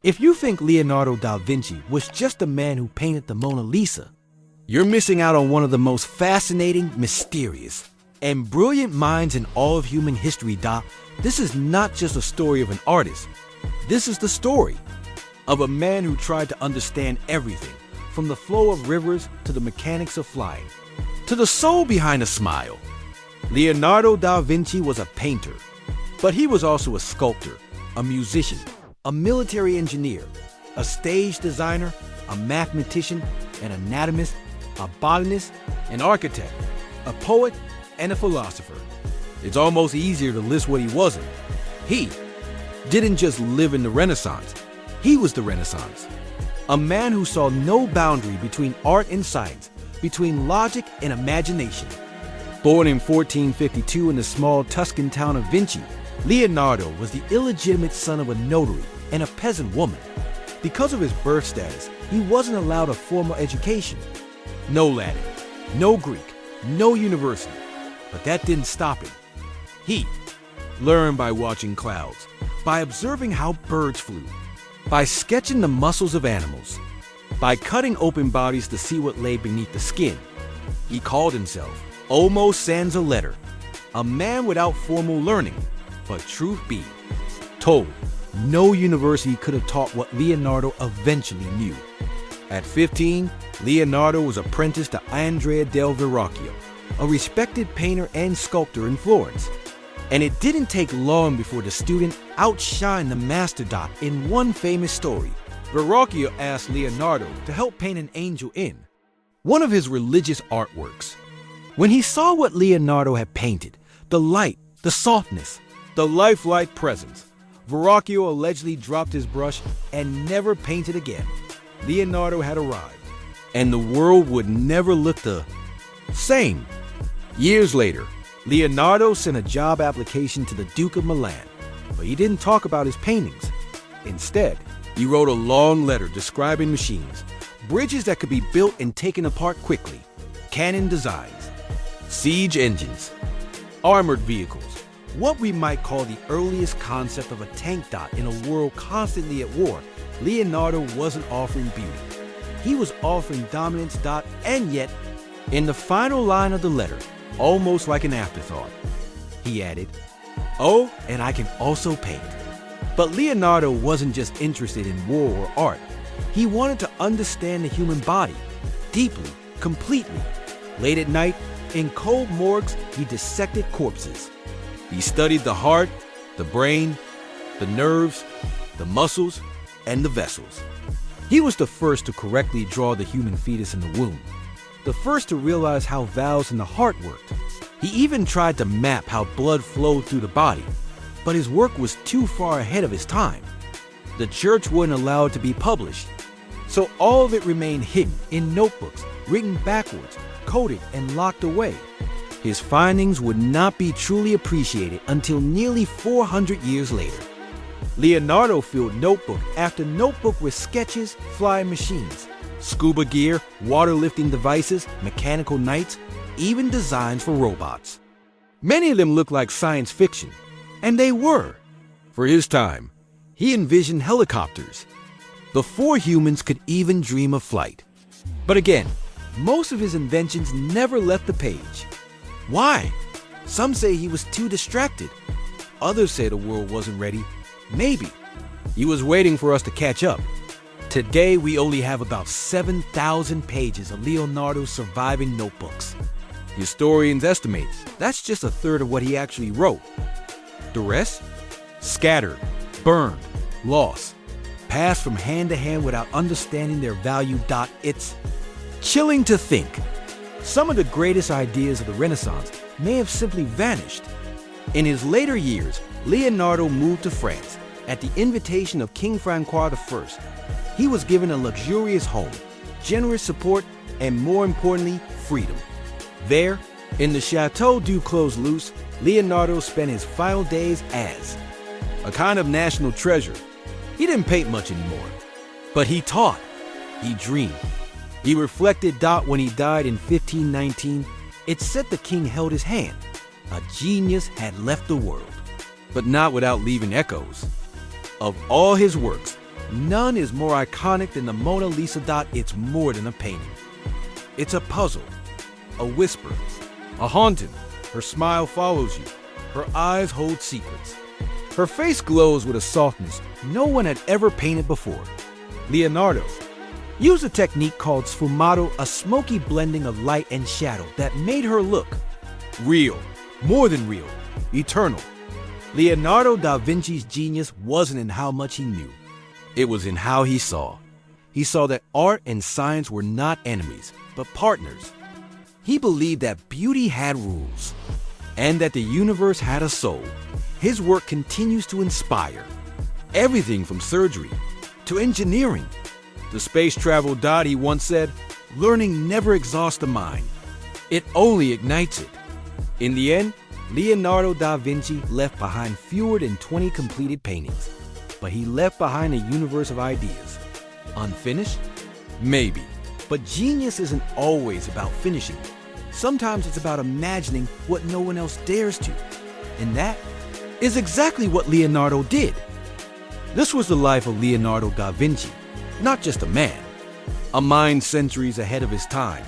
If you think Leonardo da Vinci was just a man who painted the Mona Lisa, you're missing out on one of the most fascinating, mysterious, and brilliant minds in all of human history, Doc. This is not just a story of an artist. This is the story of a man who tried to understand everything, from the flow of rivers to the mechanics of flying, to the soul behind a smile. Leonardo da Vinci was a painter, but he was also a sculptor, a musician, a military engineer, a stage designer, a mathematician, an anatomist, a botanist, an architect, a poet, and a philosopher. It's almost easier to list what he wasn't. He didn't just live in the Renaissance. He was the Renaissance. A man who saw no boundary between art and science, between logic and imagination. Born in 1452 in the small Tuscan town of Vinci, Leonardo was the illegitimate son of a notary and a peasant woman. Because of his birth status, he wasn't allowed a formal education. No Latin, no Greek, no university. But that didn't stop him. He learned by watching clouds, by observing how birds flew, by sketching the muscles of animals, by cutting open bodies to see what lay beneath the skin. He called himself Homo sans a letter, a man without formal learning. But truth be told, no university could have taught what Leonardo eventually knew. At 15, Leonardo was apprenticed to Andrea del Verrocchio, a respected painter and sculptor in Florence. And it didn't take long before the student outshined the master dot in one famous story. Verrocchio asked Leonardo to help paint an angel in one of his religious artworks. When he saw what Leonardo had painted, the light, the softness, the lifelike presence, Verrocchio allegedly dropped his brush and never painted again. Leonardo had arrived, and the world would never look the same. Years later, Leonardo sent a job application to the Duke of Milan, but he didn't talk about his paintings. Instead, he wrote a long letter describing machines, bridges that could be built and taken apart quickly, cannon designs, siege engines, armored vehicles, what we might call the earliest concept of a tank dot in a world constantly at war. Leonardo wasn't offering beauty. He was offering dominance dot, and yet, in the final line of the letter, almost like an afterthought, he added, "Oh, and I can also paint." But Leonardo wasn't just interested in war or art. He wanted to understand the human body, deeply, completely. Late at night, in cold morgues, he dissected corpses. He studied the heart, the brain, the nerves, the muscles, and the vessels. He was the first to correctly draw the human fetus in the womb, the first to realize how valves in the heart worked. He even tried to map how blood flowed through the body, but his work was too far ahead of his time. The church wouldn't allow it to be published, so all of it remained hidden in notebooks, written backwards, coded, and locked away. His findings would not be truly appreciated until nearly 400 years later. Leonardo filled notebook after notebook with sketches, flying machines, scuba gear, water lifting devices, mechanical knights, even designs for robots. Many of them looked like science fiction, and they were. For his time, he envisioned helicopters before humans could even dream of flight. But again, most of his inventions never left the page. Why? Some say he was too distracted. Others say the world wasn't ready. Maybe he was waiting for us to catch up. Today, we only have about 7,000 pages of Leonardo's surviving notebooks. Historians estimate that's just a third of what he actually wrote. The rest? Scattered, burned, lost, passed from hand to hand without understanding their value. It's chilling to think. Some of the greatest ideas of the Renaissance may have simply vanished. In his later years, Leonardo moved to France at the invitation of King Francois I. He was given a luxurious home, generous support, and more importantly, freedom. There, in the Chateau du Clos-Luz, Leonardo spent his final days as a kind of national treasure. He didn't paint much anymore, but he taught, he dreamed. He reflected when he died in 1519, it said the king held his hand. A genius had left the world, but not without leaving echoes. Of all his works, None is more iconic than the Mona Lisa. It's more than a painting. It's a puzzle, a whisper, a haunting. Her smile follows you. Her eyes hold secrets. Her face glows with a softness no one had ever painted before. Leonardo used a technique called sfumato, a smoky blending of light and shadow that made her look real, more than real, eternal. Leonardo da Vinci's genius wasn't in how much he knew. It was in how he saw. He saw that art and science were not enemies, but partners. He believed that beauty had rules, and that the universe had a soul. His work continues to inspire. Everything from surgery to engineering to space travel. He once said, "Learning never exhausts the mind. It only ignites it." In the end, Leonardo da Vinci left behind fewer than 20 completed paintings, but he left behind a universe of ideas. Unfinished? Maybe. But genius isn't always about finishing. Sometimes it's about imagining what no one else dares to. And that is exactly what Leonardo did. This was the life of Leonardo da Vinci, not just a man, a mind centuries ahead of his time.